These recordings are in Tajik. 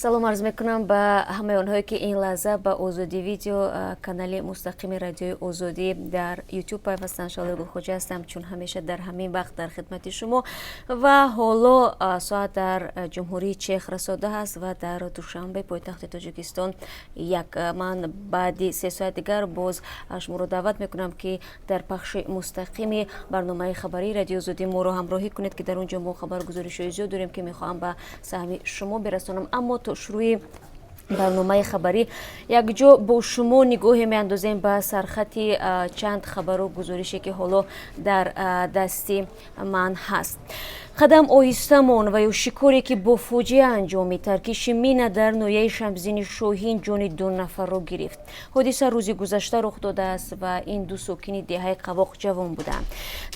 салом арз мекунам ба ҳамаи онҳое ки ин лаҳза ба озодӣ видео канали мустақими радиои озодӣ дар ютуб пайвастанд. Шалои Гулхоҷа ҳастам, чун ҳамеша дар ҳамин вақт дар хидмати шумо. Ва ҳоло соат дар ҷумҳурии Чех расода ҳаст ва дар Душанбе пойтахти Тоҷикистон ман баъди 3 соат дигар боз шуморо даъват мекунам ки дар пахши мустақими барномаи хабарии радиои озодӣ моро ҳамроҳӣ кунед, ки дар он ҷо мо хабаргузоришҳои зиёд дорем ки мехоҳам ба саҳми шумо берасонам. Аммо то шурӯи барномаи хабарӣ якҷо бо шумо нигоҳе меандозем ба сархати чанд хабару гузорише ки ҳоло дар дасти ман ҳаст. қадам оҳистамон ва ё шикоре ки бо фоҷиа анҷомид, таркиши мина дар ноҳияи Шамсдини Шоҳин ҷони 2 нафарро гирифт. ҳодиса рӯзи гузашта рух додааст ва ин ду сокини деҳаи Қавоқ ҷавон буданд.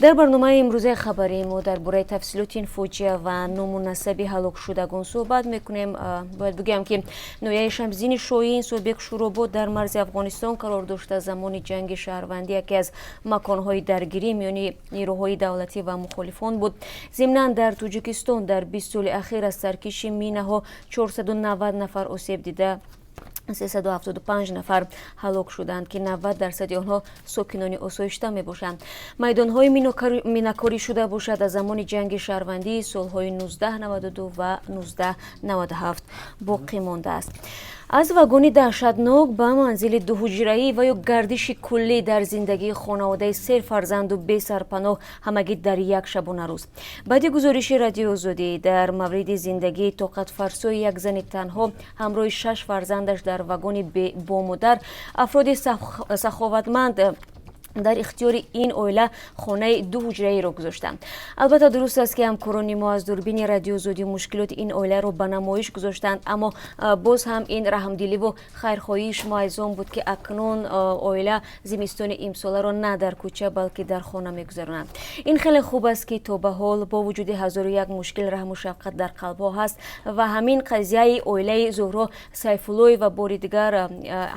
дар барномаи имрӯзаи хабарӣ мо дар бораи тафсилоти ин фоҷиа ва ному насаби ҳалокшудагон суҳбат мекунем. Бояд бигӯям ки ноҳияи Шамсдини Шоҳин собиқ Шуробод дар марзи Афғонистон қарор дошта. Замони ҷанги шаҳрвандӣ яке аз маконҳои даргирии миёни нерӯҳои давлатӣ ва мухолифон буд. Зимнан дар Тоҷикистон дар 20 соли ахир аз таркиши минаҳо 490 нафар осеб дида, 375 нафар ҳалок шуданд ки 90% онҳо сокинони осоишта мебошанд. майдонҳои минакорӣ шуда бошад аз замони ҷанги шаҳрвандӣ солҳои 1992 ва 1997 боқӣ мондааст. аз вагони даҳшатнок ба манзили дуҳуҷраӣ ва ё гардиши куллӣ дар зиндагии хонаводаи 3 фарзанду бесарпаноҳ ҳамагӣ дар як шабона рӯз. баъди гузориши радиои озодӣ дар мавриди зиндагии тоқатфарсои як зани танҳо ҳамроҳи 6 фарзандаш дар вагони бомодар, афроди саховатманд дар ихтиёри ин оила хонаи дуҳуҷраиро гузоштанд. албатта дуруст аст ки ҳамкорони мо аз дурбини радиои озодӣ мушкилоти ин оиларо ба намоиш гузоштанд, аммо боз ҳам ин раҳмдиливу хайрхоҳии шумо азизон буд ки акнун оила зимистони имсоларо на дар кӯча балки дар хона мегузаронанд. ин хеле хуб аст ки то ба ҳол бо вуҷуди ҳазору як мушкил раҳму шафқат дар қалбҳо ҳаст ва ҳамин қазияи оилаи Зӯҳро Сайфуллои ва бори дигар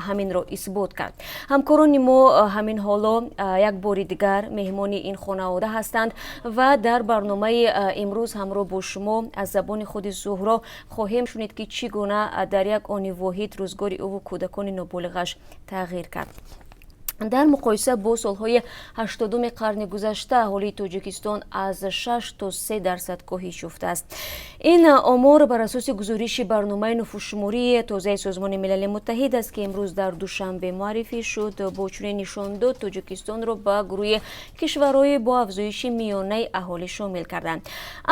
ҳаминро исбот кард. ҳамкорони мо ҳамин ҳоло як бори дигар меҳмони ин хонавода ҳастанд ва дар барномаи имрӯз ҳамроҳ бо шумо аз забони худи Зӯҳро хоҳем шунид ки чӣ гуна дар як они воҳид рӯзгори ӯву кӯдакони ноболиғаш тағйир кард. дар муқоиса бо солҳои 80-уми қарни гузашта аҳолии Тоҷикистон аз 6 то 3% коҳиш ёфтааст. ин омор бар асоси гузориши барномаи нуфузшумории тозаи Созмони Милали Муттаҳид аст ки имрӯз дар Душанбе муаррифӣ шуд. бо чунин нишондод Тоҷикистонро ба гурӯҳи кишварҳои бо афзоиши миёнаи аҳолӣ шомил карданд.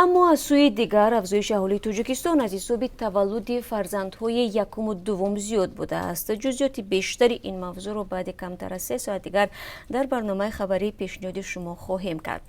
аммо аз сӯи дигар афзоиши аҳолии Тоҷикистон аз ҳисоби таваллуди фарзандҳои якуму дуввум зиёд будааст. ҷузъиёти бештари ин мавзӯъро баъди камтар аз 3 соат дигар дар барномаи хабарӣ пешниҳоди шумо хоҳем кард.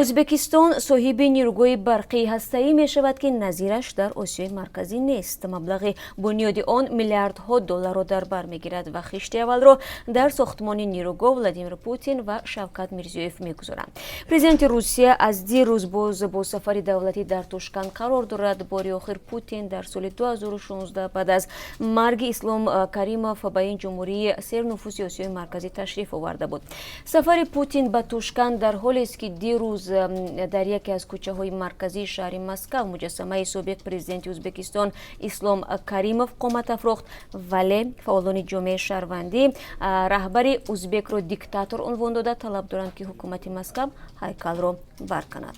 Ӯзбекистон соҳиби нирӯгоҳи барқии ҳастаӣ мешавад ки назираш дар Осиёи марказӣ нест. маблағи бунёди он миллиардҳо долларро дар бар мегирад ва хишти аввалро дар сохтмони нирӯгоҳ Владимир Путин ва Шавкат Мирзиёев мегузоранд. президенти Русия аз дирӯз боз бо сафари давлатӣ дар Тошканд қарор дорад. бори охир Путин дар соли 2016 баъд аз марги Ислом Каримов ба ин ҷумҳурии сернуфуси Осиёи марказӣ ташриф оварда буд. сафари Путин ба Тошканд дар ҳолест ки дирӯз дар яке аз кӯчаҳои марказии шаҳри Москав муҷассамаи собиқ президенти Ӯзбекистон Ислом Каримов қомат афрохт, вале фаъолони ҷомеаи шаҳрвандӣ раҳбари ӯзбекро диктатор унвон дода талаб доранд ки ҳукумати Москав ҳайкалро барканад.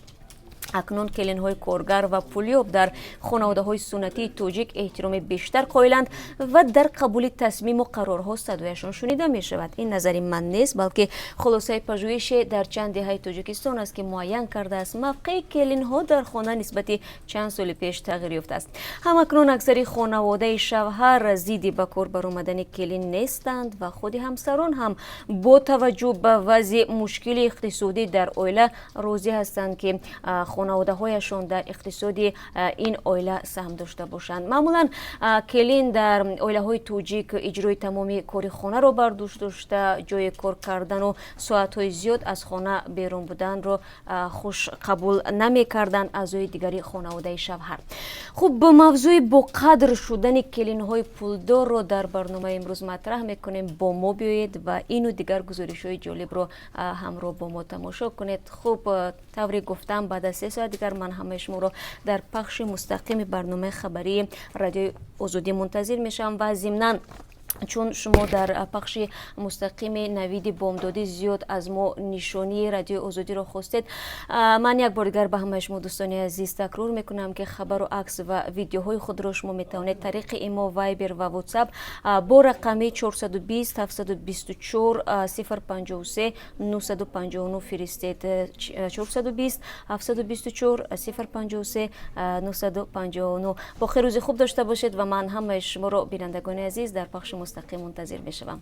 акнун келинҳои коргар ва пулёб дар хонаводаҳои суннатии тоҷик эҳтироми бештар қоиланд ва дар қабули тасмиму қарорҳо садояшон шунида мешавад. ин назари ман нест, балки хулосаи пажӯҳише дар чанд деҳаи Тоҷикистон аст ки муайян кардааст мавқеи келинҳо дар хона нисбати чанд соли пеш тағйир ёфтааст. ҳамакнун аксари хонаводаи шавҳар зидди ба кор баромадани келин нестанд ва худи ҳамсарон ҳам бо таваҷҷӯҳ ба вазъи мушкили иқтисодӣ дар оила розӣ ҳастанд ки хонаводаҳояшон дар иқтисоди ин оила саҳм дошта бошанд. маъмулан келин дар оилаҳои тоҷик иҷрои тамоми кори хонаро бар дӯш дошта, ҷои кор кардану соатҳои зиёд аз хона берун буданро хуш қабул намекарданд аъзои дигари хонаводаи шавҳар. хуб, мавзӯи боқадр шудани келинҳои пулдорро дар барномаи имрӯз матраҳ мекунем. бо мо биёед ва ину дигар гузоришҳои ҷолибро ҳамроҳ бо мо тамошо кунед. хуб, тавре гуфтам баъд аз 3 چند ساعت دیگر من همه شما رو در پخش مستقیم برنامه خبری رادیو آزادی منتظر میشم و ضمناً چون شما در پخش مستقیم نوید بامدادی زیاد از ما نشانی رادیو آزادی را خواستید، من یک بار دیگر به همه شما دوستان عزیز تکرار میکنم که خبر و عکس و ویدیوهای خود را شما میتوانید طریق ایما، وایبر و واتساپ با رقم 420 724 053 959 فرستید. 420 724 053 959. با خیر روز خوب داشته باشید و من همه شما را بینندگان عزیز در پخش مستقیم منتظر میشوم.